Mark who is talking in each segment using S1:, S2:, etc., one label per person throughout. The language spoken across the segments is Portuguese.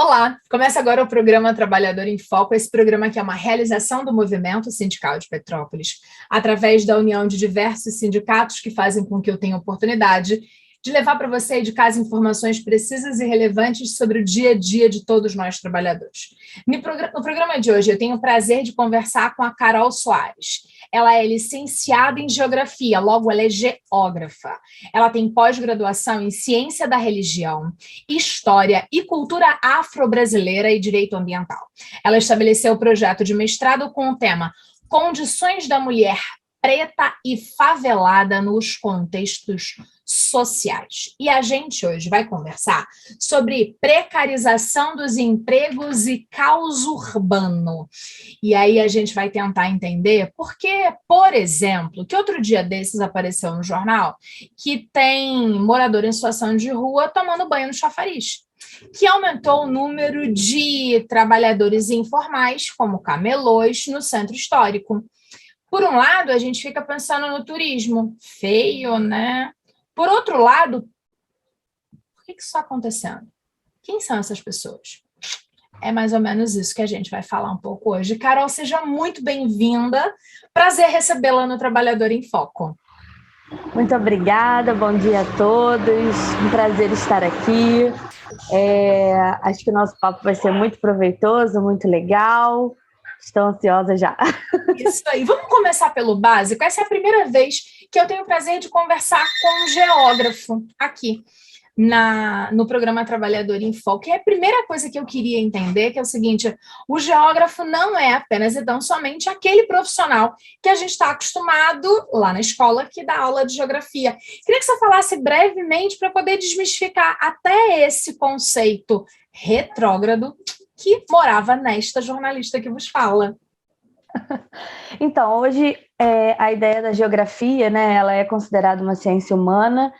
S1: Olá, começa agora o programa Trabalhador em Foco, esse programa que é uma realização do Movimento Sindical de Petrópolis, através da união de diversos sindicatos que fazem com que eu tenha oportunidade de levar para você aí de casa informações precisas e relevantes sobre o dia a dia de todos nós trabalhadores. No programa de hoje, eu tenho o prazer de conversar com a Carol Soares. Ela é licenciada em Geografia, logo ela é geógrafa. Ela tem pós-graduação em Ciência da Religião, História e Cultura Afro-Brasileira e Direito Ambiental. Ela estabeleceu o projeto de mestrado com o tema Condições da Mulher Preta e Favelada nos Contextos Sociais. E a gente hoje vai conversar sobre precarização dos empregos e caos urbano. E aí a gente vai tentar entender porque, por exemplo, que outro dia desses apareceu no jornal que tem morador em situação de rua tomando banho no chafariz, que aumentou o número de trabalhadores informais, como camelôs, no centro histórico. Por um lado, a gente fica pensando no turismo. Feio, né? Por outro lado, por que isso está acontecendo? Quem são essas pessoas? É mais ou menos isso que a gente vai falar um pouco hoje. Carol, seja muito bem-vinda. Prazer recebê-la no Trabalhador em Foco.
S2: Muito obrigada, bom dia a todos. Um prazer estar aqui. Acho que o nosso papo vai ser muito proveitoso, muito legal. Estou ansiosa já.
S1: Isso aí. Vamos começar pelo básico. Essa é a primeira vez que eu tenho o prazer de conversar com um geógrafo aqui no programa Trabalhador em Foco. E a primeira coisa que eu queria entender que é o seguinte: o geógrafo não é apenas e tão somente aquele profissional que a gente está acostumado lá na escola que dá aula de geografia. Queria que você falasse brevemente para poder desmistificar até esse conceito retrógrado que morava nesta jornalista que vos fala.
S2: Então, hoje a ideia da geografia, né, ela é considerada uma ciência humana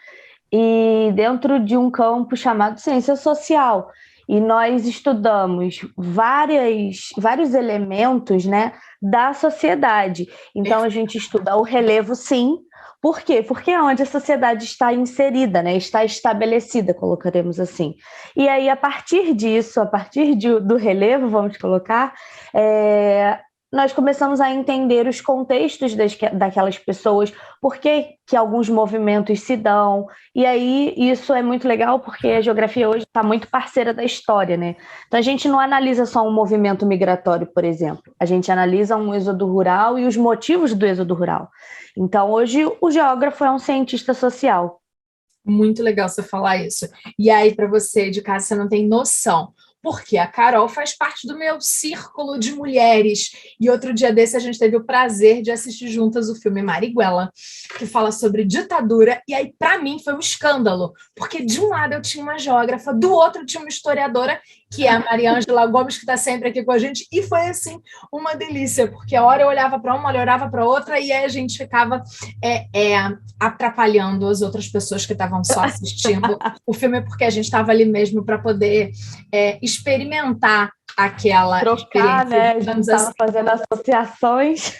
S2: e dentro de um campo chamado ciência social. E nós estudamos vários elementos, né, da sociedade. Então, a gente estuda o relevo, sim. Por quê? Porque é onde a sociedade está inserida, né? Está estabelecida, colocaremos assim. E aí, a partir disso, do relevo, vamos colocar, nós começamos a entender os contextos daquelas pessoas, por que alguns movimentos se dão, e aí isso é muito legal porque a geografia hoje está muito parceira da história, né? Então a gente não analisa só um movimento migratório, por exemplo, a gente analisa um êxodo rural e os motivos do êxodo rural. Então hoje o geógrafo é um cientista social.
S1: Muito legal você falar isso. E aí, para você de casa, você não tem noção. Porque a Carol faz parte do meu círculo de mulheres. E outro dia desse a gente teve o prazer de assistir juntas o filme Marighella, que fala sobre ditadura. E aí, para mim, foi um escândalo. Porque de um lado eu tinha uma geógrafa, do outro tinha uma historiadora, que é a Mariângela Gomes, que está sempre aqui com a gente. E foi, assim, uma delícia. Porque a hora eu olhava para uma, a hora eu olhava para outra, e aí a gente ficava atrapalhando as outras pessoas que estavam só assistindo o filme, porque a gente estava ali mesmo para poder experimentar aquela
S2: Trocar,
S1: experiência,
S2: né? A gente
S1: digamos
S2: estava
S1: assim.
S2: fazendo associações.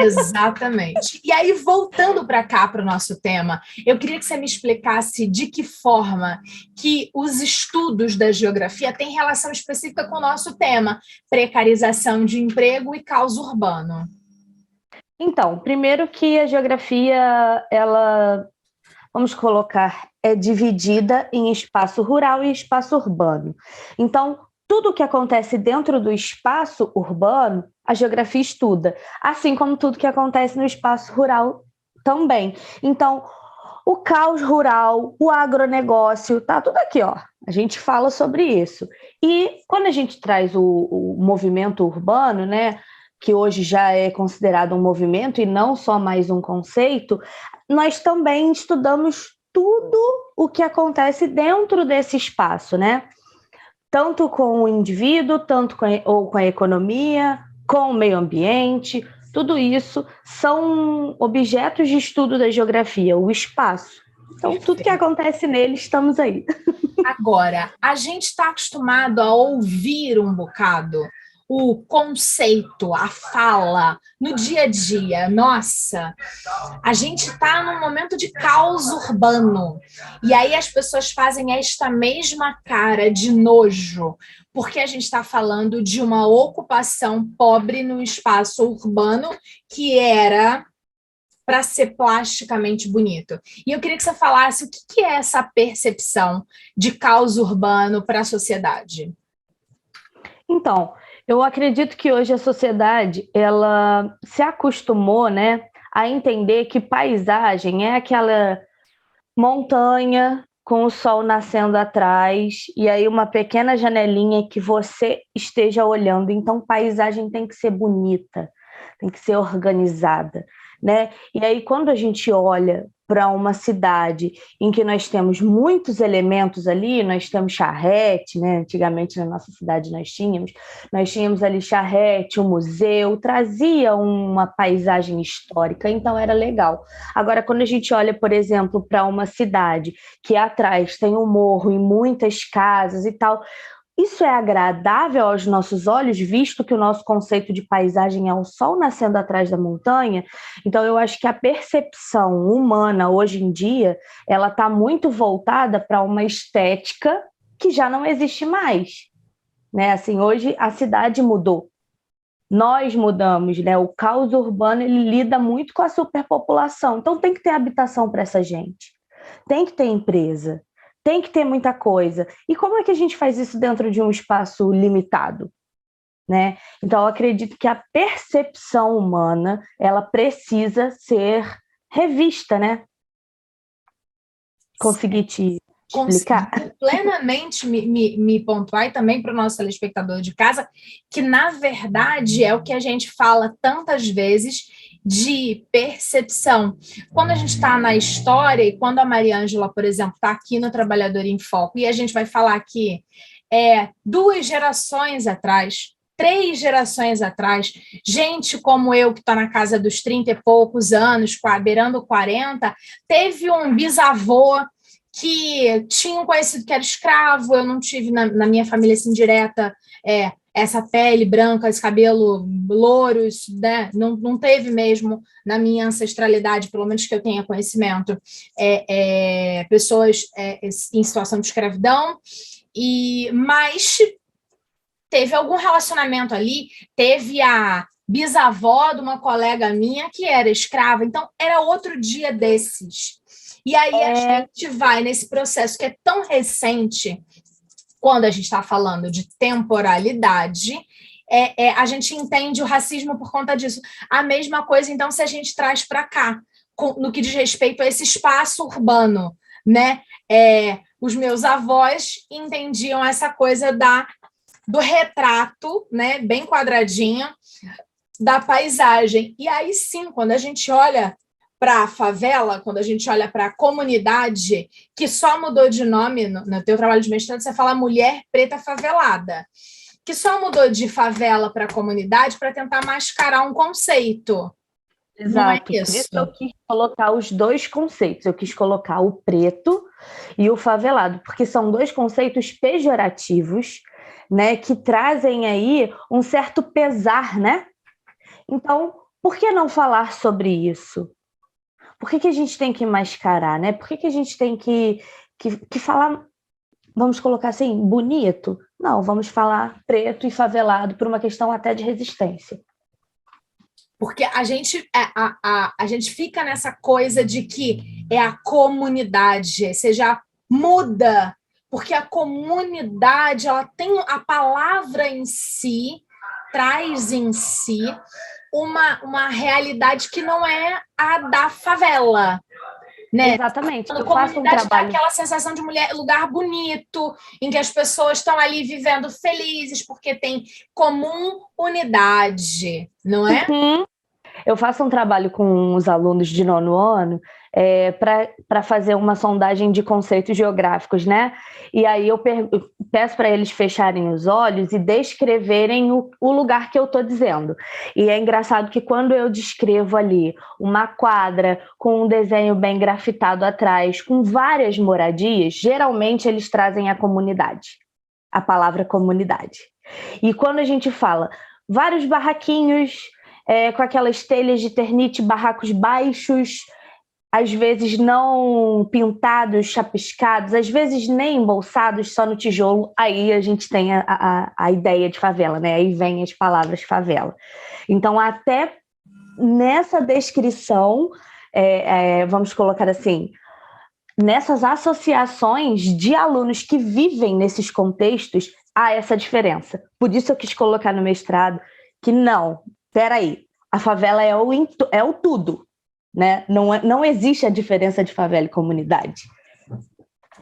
S1: Exatamente. E aí, voltando para cá, para o nosso tema, eu queria que você me explicasse de que forma que os estudos da geografia têm relação específica com o nosso tema, precarização de emprego e caos urbano.
S2: Então, primeiro que a geografia, ela, vamos colocar, é dividida em espaço rural e espaço urbano. Então, tudo que acontece dentro do espaço urbano, a geografia estuda, assim como tudo que acontece no espaço rural também. Então, o caos rural, o agronegócio, tá tudo aqui, ó. A gente fala sobre isso. E quando a gente traz o movimento urbano, né, que hoje já é considerado um movimento e não só mais um conceito, nós também estudamos tudo o que acontece dentro desse espaço, né? Tanto com o indivíduo, com a economia, com o meio ambiente, tudo isso são objetos de estudo da geografia, o espaço. Então, tudo que acontece nele, estamos aí.
S1: Agora, a gente está acostumado a ouvir um bocado o conceito, a fala, no dia a dia. Nossa, a gente está num momento de caos urbano. E aí as pessoas fazem esta mesma cara de nojo, porque a gente está falando de uma ocupação pobre no espaço urbano que era para ser plasticamente bonito. E eu queria que você falasse o que é essa percepção de caos urbano para a sociedade.
S2: Então, eu acredito que hoje a sociedade ela se acostumou, né, a entender que paisagem é aquela montanha com o sol nascendo atrás e aí uma pequena janelinha que você esteja olhando. Então, paisagem tem que ser bonita, tem que ser organizada, né? E aí, quando a gente olha para uma cidade em que nós temos muitos elementos ali, nós temos charrete, né? Antigamente na nossa cidade nós tínhamos ali charrete, um museu, trazia uma paisagem histórica, então era legal. Agora, quando a gente olha, por exemplo, para uma cidade que atrás tem um morro e muitas casas e tal, isso é agradável aos nossos olhos, visto que o nosso conceito de paisagem é o sol nascendo atrás da montanha? Então, eu acho que a percepção humana, hoje em dia, ela está muito voltada para uma estética que já não existe mais, né? Assim, hoje a cidade mudou. Nós mudamos, né? O caos urbano, ele lida muito com a superpopulação. Então, tem que ter habitação para essa gente. Tem que ter empresa. Tem que ter muita coisa. E como é que a gente faz isso dentro de um espaço limitado, né? Então, eu acredito que a percepção humana, ela precisa ser revista, né? Consegui te explicar?
S1: Consegui plenamente me pontuar e também para o nosso telespectador de casa, que na verdade é o que a gente fala tantas vezes de percepção. Quando a gente está na história e quando a Mariângela, por exemplo, está aqui no Trabalhador em Foco e a gente vai falar aqui 2 gerações atrás, 3 gerações atrás, gente como eu, que está na casa dos 30 e poucos anos, beirando 40, teve um bisavô que tinha um conhecido que era escravo. Eu não tive na minha família assim direta essa pele branca, esse cabelo louro, isso, né? Não teve mesmo na minha ancestralidade, pelo menos que eu tenha conhecimento, pessoas em situação de escravidão, mas teve algum relacionamento ali, teve a bisavó de uma colega minha que era escrava, então era outro dia desses. E aí a gente vai nesse processo que é tão recente, quando a gente está falando de temporalidade, a gente entende o racismo por conta disso. A mesma coisa, então, se a gente traz para cá, no que diz respeito a esse espaço urbano, né? Os meus avós entendiam essa coisa do retrato, né, bem quadradinho, da paisagem. E aí sim, quando a gente olha para a favela, quando a gente olha para a comunidade, que só mudou de nome, no teu trabalho de mestrado, você fala mulher preta favelada, que só mudou de favela para comunidade para tentar mascarar um conceito.
S2: Exato,
S1: não é
S2: por isso eu quis colocar os 2 conceitos, eu quis colocar o preto e o favelado, porque são 2 conceitos pejorativos, né, que trazem aí um certo pesar, né? Então, por que não falar sobre isso? Por que a gente tem que mascarar, né? Por que a gente tem que falar, vamos colocar assim, bonito? Não, vamos falar preto e favelado por uma questão até de resistência.
S1: Porque a gente fica nessa coisa de que é a comunidade, você já muda, porque a comunidade, ela tem a palavra em si, traz em si uma realidade que não é a da favela, né?
S2: Exatamente.
S1: A comunidade dá aquela sensação de lugar bonito, em que as pessoas estão ali vivendo felizes, porque tem comunidade, não é?
S2: Uhum. Eu faço um trabalho com os alunos de 9º ano para fazer uma sondagem de conceitos geográficos, né? E aí eu peço para eles fecharem os olhos e descreverem o lugar que eu estou dizendo. E é engraçado que quando eu descrevo ali uma quadra com um desenho bem grafitado atrás, com várias moradias, geralmente eles trazem a comunidade. a palavra comunidade. E quando a gente fala vários barraquinhos com aquelas telhas de Eternit, barracos baixos, às vezes não pintados, chapiscados, às vezes nem embolsados, só no tijolo, aí a gente tem a ideia de favela, né? Aí vem as palavras favela. Então, até nessa descrição, vamos colocar assim, nessas associações de alunos que vivem nesses contextos, há essa diferença. Por isso eu quis colocar no mestrado que não, peraí, a favela é o tudo, né? Não existe a diferença de favela e comunidade.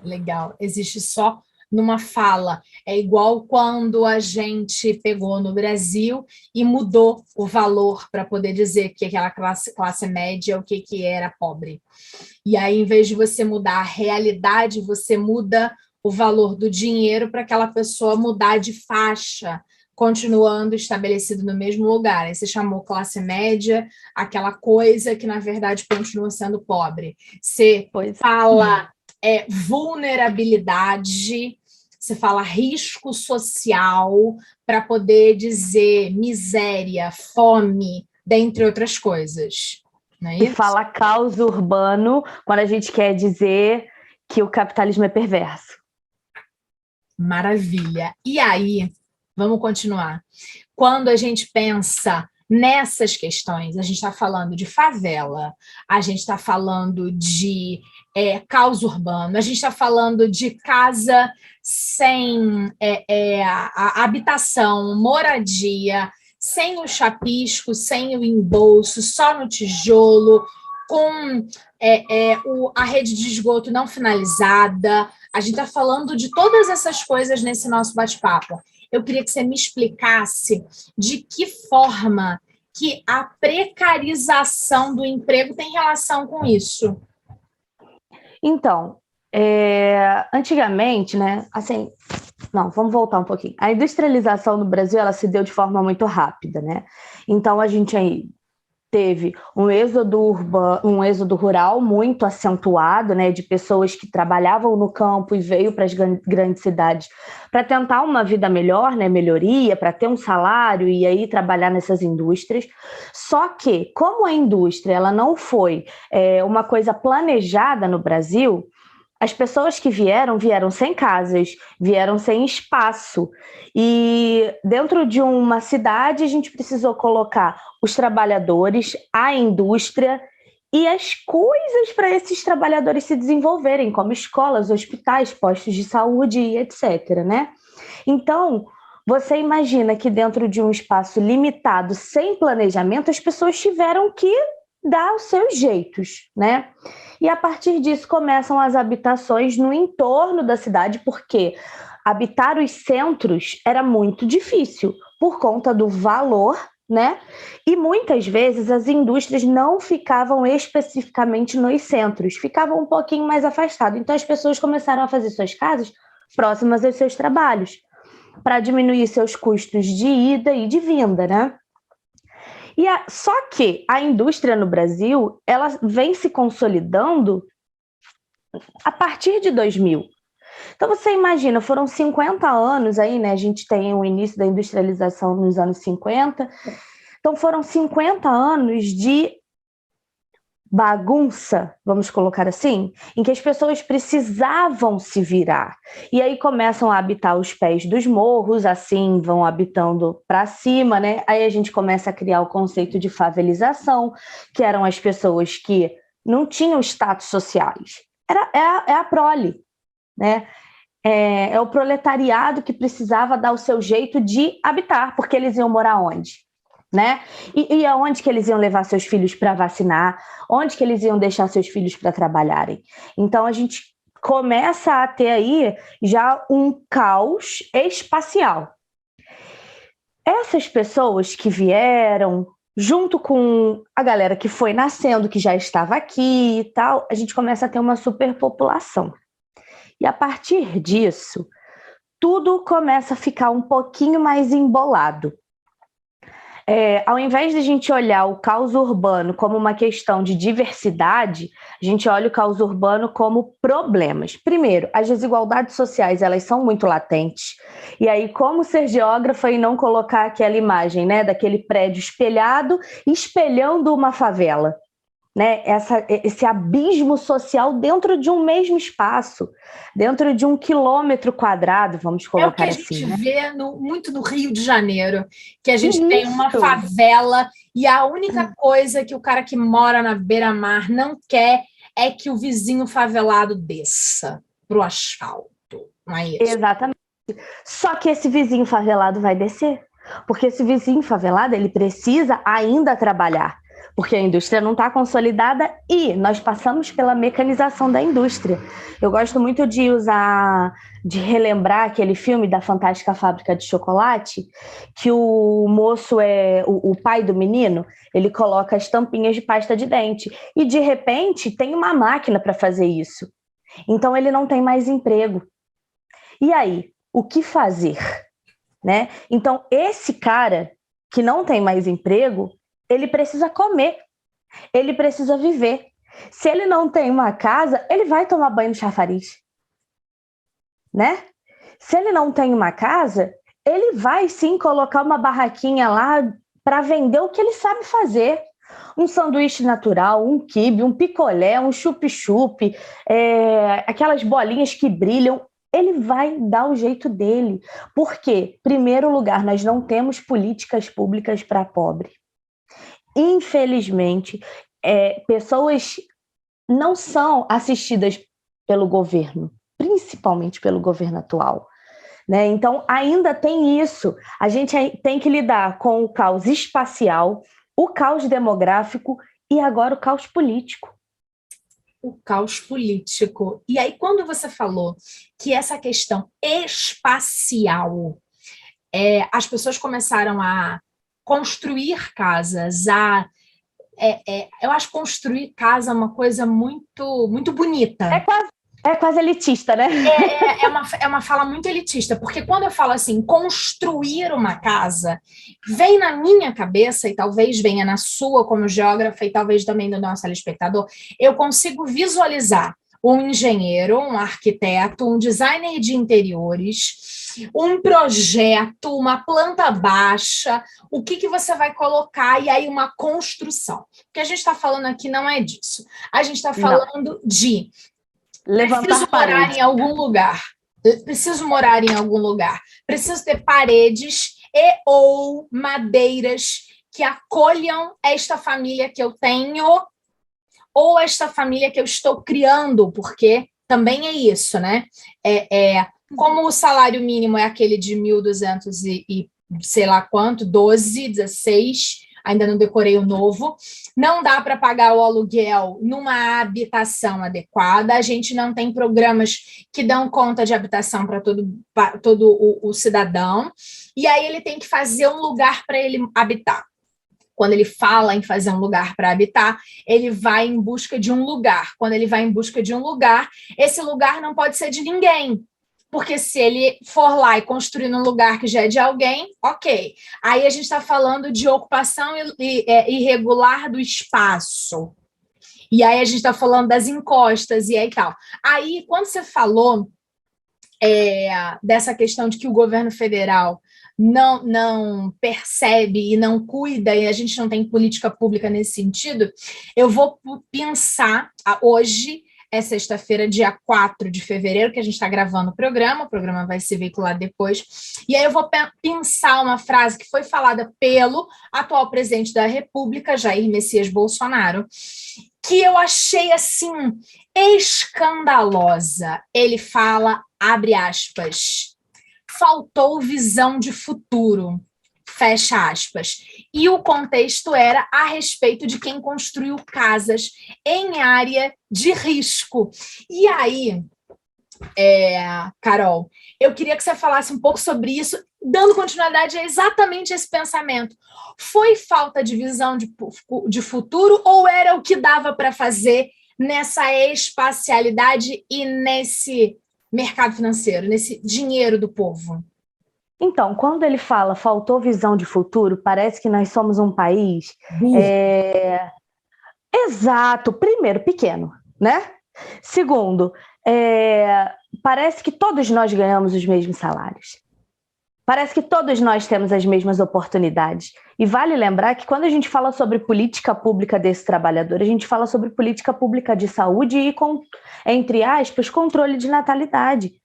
S1: Legal, existe só numa fala. É igual quando a gente pegou no Brasil e mudou o valor para poder dizer que aquela classe média, o que era pobre. E aí, em vez de você mudar a realidade, você muda o valor do dinheiro para aquela pessoa mudar de faixa, continuando estabelecido no mesmo lugar. Aí você chamou classe média, aquela coisa que, na verdade, continua sendo pobre. Você fala vulnerabilidade, você fala risco social, para poder dizer miséria, fome, dentre outras coisas. Não é isso?
S2: E fala caos urbano quando a gente quer dizer que o capitalismo é perverso.
S1: Maravilha. E aí, vamos continuar. Quando a gente pensa nessas questões, a gente está falando de favela, a gente está falando de caos urbano, a gente está falando de casa sem a habitação, moradia, sem o chapisco, sem o embolso, só no tijolo, com a rede de esgoto não finalizada. A gente está falando de todas essas coisas nesse nosso bate-papo. Eu queria que você me explicasse de que forma que a precarização do emprego tem relação com isso.
S2: Então, antigamente, né, assim, não, vamos voltar um pouquinho. A industrialização no Brasil, ela se deu de forma muito rápida, né? Então, a gente aí teve um êxodo urbano, um êxodo rural muito acentuado, né, de pessoas que trabalhavam no campo e veio para as grandes cidades para tentar uma vida melhor, né, melhoria, para ter um salário e aí trabalhar nessas indústrias. Só que, como a indústria ela não foi uma coisa planejada no Brasil, as pessoas que vieram sem casas, vieram sem espaço. E dentro de uma cidade, a gente precisou colocar os trabalhadores, a indústria e as coisas para esses trabalhadores se desenvolverem, como escolas, hospitais, postos de saúde e etc., né? Então, você imagina que dentro de um espaço limitado, sem planejamento, as pessoas tiveram que dar os seus jeitos, né? E a partir disso começam as habitações no entorno da cidade, porque habitar os centros era muito difícil por conta do valor, né? E muitas vezes as indústrias não ficavam especificamente nos centros, ficavam um pouquinho mais afastadas. Então as pessoas começaram a fazer suas casas próximas aos seus trabalhos, para diminuir seus custos de ida e de vinda, né? Só que a indústria no Brasil, ela vem se consolidando a partir de 2000. Então, você imagina, foram 50 anos aí, né? A gente tem o início da industrialização nos anos 50. Então, foram 50 anos de bagunça, vamos colocar assim, em que as pessoas precisavam se virar. E aí começam a habitar os pés dos morros, assim vão habitando para cima, né? Aí a gente começa a criar o conceito de favelização, que eram as pessoas que não tinham status sociais. É a prole, né? É o proletariado que precisava dar o seu jeito de habitar, porque eles iam morar onde? Né? E aonde que eles iam levar seus filhos para vacinar, onde que eles iam deixar seus filhos para trabalharem. Então a gente começa a ter aí já um caos espacial. Essas pessoas que vieram, junto com a galera que foi nascendo, que já estava aqui e tal, a gente começa a ter uma superpopulação. E a partir disso, tudo começa a ficar um pouquinho mais embolado. Ao invés de a gente olhar o caos urbano como uma questão de diversidade, a gente olha o caos urbano como problemas. Primeiro, as desigualdades sociais, elas são muito latentes. E aí, como ser geógrafa e não colocar aquela imagem, né, daquele prédio espelhado, espelhando uma favela? Né, esse abismo social dentro de um mesmo espaço, dentro de 1 quilômetro quadrado, vamos
S1: É o que
S2: colocar
S1: a
S2: assim,
S1: gente
S2: né?
S1: vê muito no Rio de Janeiro, que a gente tem uma
S2: Isso,
S1: favela e a única coisa que o cara que mora na beira-mar não quer é que o vizinho favelado desça para o asfalto. Não é isso?
S2: exatamente. Só que esse vizinho favelado vai descer, porque esse vizinho favelado ele precisa ainda trabalhar, porque a indústria não está consolidada e nós passamos pela mecanização da indústria. Eu gosto muito de relembrar aquele filme da Fantástica Fábrica de Chocolate, que o moço o pai do menino, ele coloca as tampinhas de pasta de dente e de repente tem uma máquina para fazer isso. Então ele não tem mais emprego. E aí, o que fazer? Né? Então, esse cara que não tem mais emprego, ele precisa comer, ele precisa viver. Se ele não tem uma casa, ele vai tomar banho no chafariz, né? Se ele não tem uma casa, ele vai sim colocar uma barraquinha lá para vender o que ele sabe fazer. Um sanduíche natural, um quibe, um picolé, um chup-chup, aquelas bolinhas que brilham. Ele vai dar o jeito dele. Porque, em primeiro lugar, nós não temos políticas públicas para pobre. Infelizmente, pessoas não são assistidas pelo governo, principalmente pelo governo atual. Né? Então, ainda tem isso. A gente tem que lidar com o caos espacial, o caos demográfico e agora o caos político.
S1: O caos político. E aí, quando você falou que essa questão espacial, as pessoas começaram a construir casas, eu acho construir casa uma coisa muito, muito bonita.
S2: É quase elitista, né?
S1: É uma fala muito elitista, porque quando eu falo assim, construir uma casa, vem na minha cabeça, e talvez venha na sua como geógrafa, e talvez também do nosso telespectador, eu consigo visualizar um engenheiro, um arquiteto, um designer de interiores, um projeto, uma planta baixa, o que você vai colocar, e aí uma construção. O que a gente está falando aqui não é disso. A gente está falando de
S2: levantar
S1: morar
S2: paredes.
S1: em algum lugar. Preciso morar em algum lugar. Preciso ter paredes e ou madeiras que acolham esta família que eu tenho ou esta família que eu estou criando, porque também é isso, né? Como o salário mínimo é aquele de 1.200 e sei lá quanto, 12, 16, ainda não decorei o novo, não dá para pagar o aluguel numa habitação adequada, a gente não tem programas que dão conta de habitação para todo o cidadão, e aí ele tem que fazer um lugar para ele habitar. Quando ele fala em fazer um lugar para habitar, ele vai em busca de um lugar. Quando ele vai em busca de um lugar, esse lugar não pode ser de ninguém. Porque se ele for lá e construir num lugar que já é de alguém, ok. Aí a gente está falando de ocupação irregular do espaço. E aí a gente está falando das encostas e aí tal. Aí, quando você falou dessa questão de que o governo federal não percebe e não cuida, e a gente não tem política pública nesse sentido, eu vou pensar hoje, é sexta-feira, dia 4 de fevereiro, que a gente está gravando o programa vai ser veiculado depois, e aí eu vou pensar uma frase que foi falada pelo atual presidente da República, Jair Messias Bolsonaro, que eu achei, assim, escandalosa. Ele fala, abre aspas, faltou visão de futuro, fecha aspas. E o contexto era a respeito de quem construiu casas em área de risco. E aí, Carol, eu queria que você falasse um pouco sobre isso, dando continuidade a exatamente esse pensamento. Foi falta de visão de futuro ou era o que dava para fazer nessa espacialidade e nesse mercado financeiro, nesse dinheiro do povo?
S2: Então, quando ele fala faltou visão de futuro, parece que nós somos um país exato, primeiro, pequeno, né? Segundo, parece que todos nós ganhamos os mesmos salários. Parece que todos nós temos as mesmas oportunidades. E vale lembrar que quando a gente fala sobre política pública desse trabalhador, a gente fala sobre política pública de saúde e, entre aspas, controle de natalidade.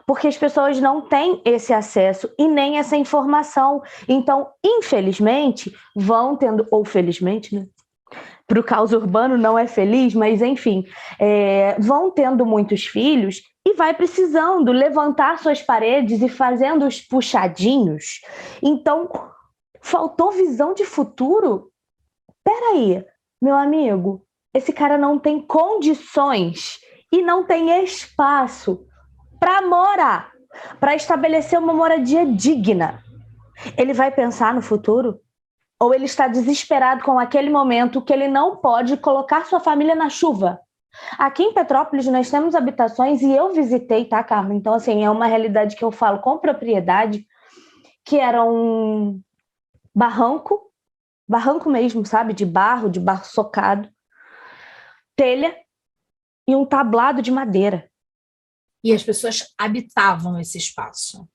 S2: Porque as pessoas não têm esse acesso e nem essa informação. Então, infelizmente, vão tendo, ou felizmente, né? Para o caos urbano não é feliz, mas enfim, vão tendo muitos filhos e vai precisando levantar suas paredes e fazendo os puxadinhos. Então, faltou visão de futuro? Peraí, meu amigo, esse cara não tem condições e não tem espaço para morar, para estabelecer uma moradia digna. Ele vai pensar no futuro? Ou ele está desesperado com aquele momento que ele não pode colocar sua família na chuva? Aqui em Petrópolis nós temos habitações e eu visitei, tá, Carla? Então, assim, é uma realidade que eu falo com propriedade, que era um barranco mesmo, sabe? De barro socado, telha e um tablado de madeira.
S1: E as pessoas habitavam esse espaço.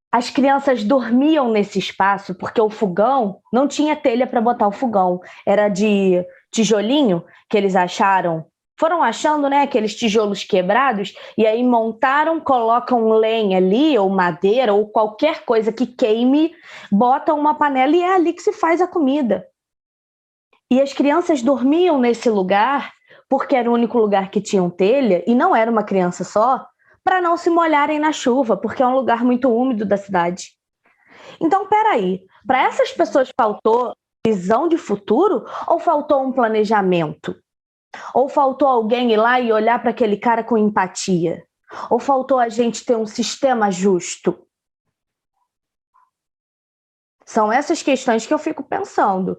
S2: As crianças dormiam nesse espaço porque o fogão não tinha telha para botar o fogão. Era de tijolinho que eles acharam. Foram achando, né, aqueles tijolos quebrados e aí montaram, colocam lenha ali ou madeira ou qualquer coisa que queime, botam uma panela e é ali que se faz a comida. E as crianças dormiam nesse lugar porque era o único lugar que tinha telha e não era uma criança só, para não se molharem na chuva, porque é um lugar muito úmido da cidade. Então, peraí, para essas pessoas faltou visão de futuro ou faltou um planejamento? Ou faltou alguém ir lá e olhar para aquele cara com empatia? Ou faltou a gente ter um sistema justo? São essas questões que eu fico pensando.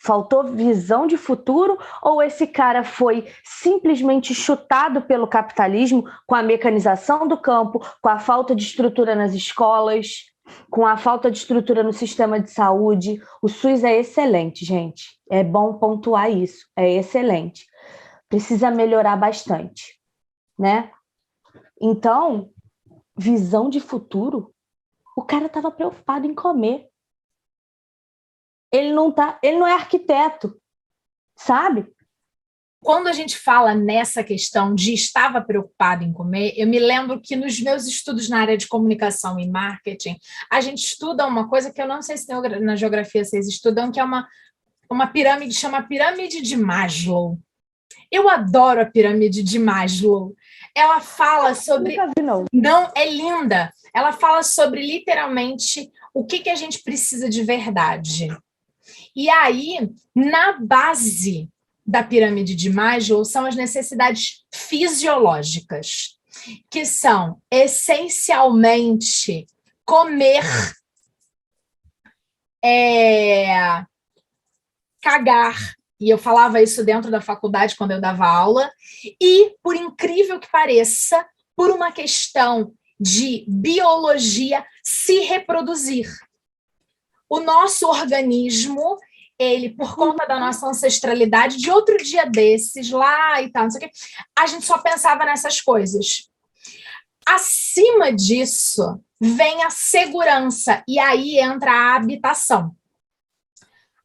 S2: Faltou visão de futuro ou esse cara foi simplesmente chutado pelo capitalismo com a mecanização do campo, com a falta de estrutura nas escolas, com a falta de estrutura no sistema de saúde? O SUS é excelente, gente. É bom pontuar isso. É excelente. Precisa melhorar bastante, né? Então, visão de futuro? O cara estava preocupado em comer. Ele não é arquiteto, sabe?
S1: Quando a gente fala nessa questão de estava preocupado em comer, eu me lembro que nos meus estudos na área de comunicação e marketing, a gente estuda uma coisa que eu não sei se na geografia vocês estudam, que é uma pirâmide, chama Pirâmide de Maslow. Eu adoro a Pirâmide de Maslow. Ela fala sobre... Não, é linda. Ela fala sobre, literalmente, o que a gente precisa de verdade. E aí, na base da pirâmide de Maslow, são as necessidades fisiológicas, que são, essencialmente, comer, cagar, e eu falava isso dentro da faculdade quando eu dava aula, e, por incrível que pareça, por uma questão de biologia, se reproduzir. O nosso organismo, ele, por conta da nossa ancestralidade, de outro dia desses, lá e tal, não sei o quê, a gente só pensava nessas coisas. Acima disso, vem a segurança, e aí entra a habitação.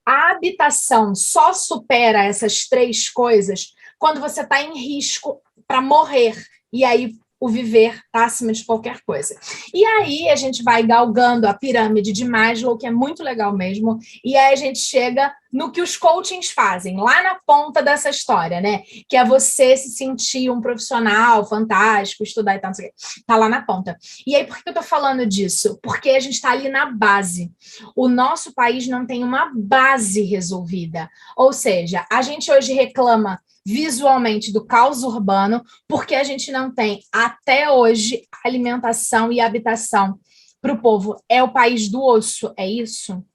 S1: A habitação só supera essas três coisas quando você está em risco para morrer, e aí o viver está acima de qualquer coisa. E aí a gente vai galgando a pirâmide de Maslow, que é muito legal mesmo, e aí a gente chega no que os coachings fazem, lá na ponta dessa história, né? Que é você se sentir um profissional fantástico, estudar e tal, não sei o quê. Tá lá na ponta. E aí, por que eu tô falando disso? Porque a gente está ali na base. O nosso país não tem uma base resolvida. Ou seja, a gente hoje reclama visualmente do caos urbano, porque a gente não tem, até hoje, alimentação e habitação para o povo. É o país do osso, é isso?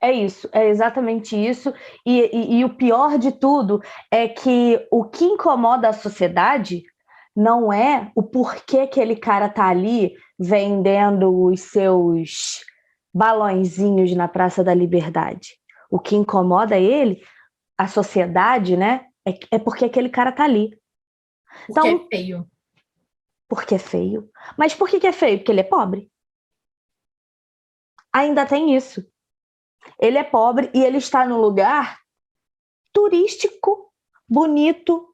S2: É isso, é exatamente isso. E o pior de tudo é que o que incomoda a sociedade não é o porquê que aquele cara tá ali vendendo os seus balõezinhos na Praça da Liberdade. O que incomoda ele, a sociedade, né, é porque aquele cara tá ali.
S1: Porque
S2: Então,
S1: é feio.
S2: Porque é feio. Mas por que é feio? Porque ele é pobre. Ainda tem isso. Ele é pobre e ele está num lugar turístico, bonito.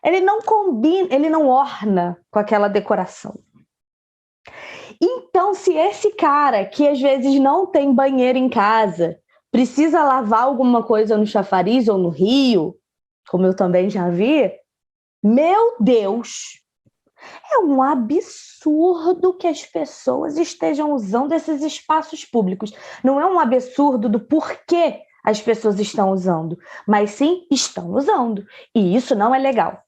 S2: Ele não combina, ele não orna com aquela decoração. Então, se esse cara, que às vezes não tem banheiro em casa, precisa lavar alguma coisa no chafariz ou no rio, como eu também já vi, meu Deus, é um absurdo que as pessoas estejam usando esses espaços públicos. Não é um absurdo do porquê as pessoas estão usando, mas sim estão usando. E isso não é legal.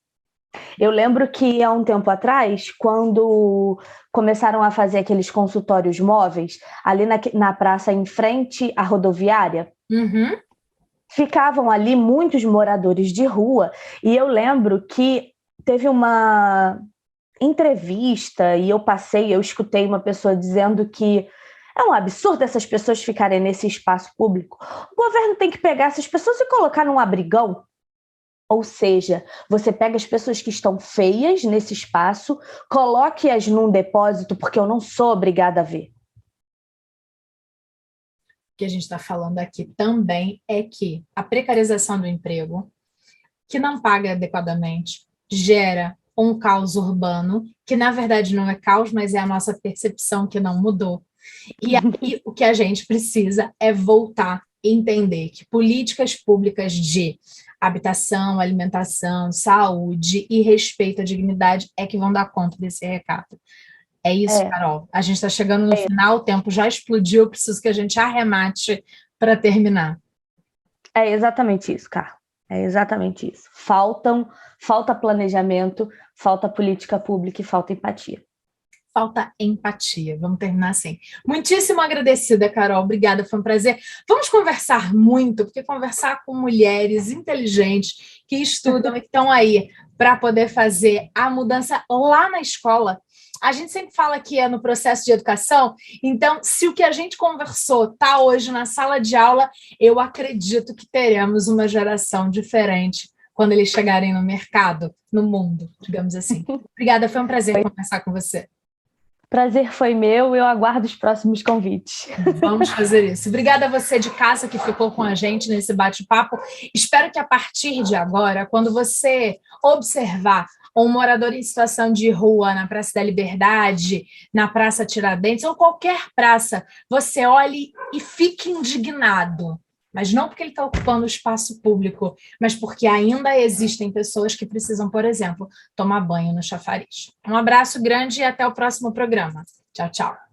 S2: Eu lembro que há um tempo atrás, quando começaram a fazer aqueles consultórios móveis, ali na praça em frente à rodoviária, ficavam ali muitos moradores de rua, e eu lembro que teve uma entrevista e eu escutei uma pessoa dizendo que é um absurdo essas pessoas ficarem nesse espaço público. O governo tem que pegar essas pessoas e colocar num abrigão. Ou seja, você pega as pessoas que estão feias nesse espaço, coloque-as num depósito, porque eu não sou obrigada a ver.
S1: O que a gente está falando aqui também é que a precarização do emprego, que não paga adequadamente, gera um caos urbano, que na verdade não é caos, mas é a nossa percepção que não mudou. E aí o que a gente precisa é voltar a entender que políticas públicas de habitação, alimentação, saúde e respeito à dignidade é que vão dar conta desse recado. É isso, Carol. A gente está chegando no final, o tempo já explodiu, eu preciso que a gente arremate para terminar.
S2: É exatamente isso, Carla. É exatamente isso. Falta planejamento, falta política pública e falta empatia.
S1: Falta empatia. Vamos terminar assim. Muitíssimo agradecida, Carol. Obrigada, foi um prazer. Vamos conversar muito, porque conversar com mulheres inteligentes que estudam e que estão aí para poder fazer a mudança lá na escola. A gente sempre fala que é no processo de educação, então, se o que a gente conversou está hoje na sala de aula, eu acredito que teremos uma geração diferente quando eles chegarem no mercado, no mundo, digamos assim. Obrigada, foi um prazer conversar com você.
S2: Prazer foi meu, eu aguardo os próximos convites.
S1: Vamos fazer isso. Obrigada a você de casa que ficou com a gente nesse bate-papo. Espero que a partir de agora, quando você observar um morador em situação de rua na Praça da Liberdade, na Praça Tiradentes ou qualquer praça, você olhe e fique indignado. Mas não porque ele está ocupando o espaço público, mas porque ainda existem pessoas que precisam, por exemplo, tomar banho no chafariz. Um abraço grande e até o próximo programa. Tchau, tchau.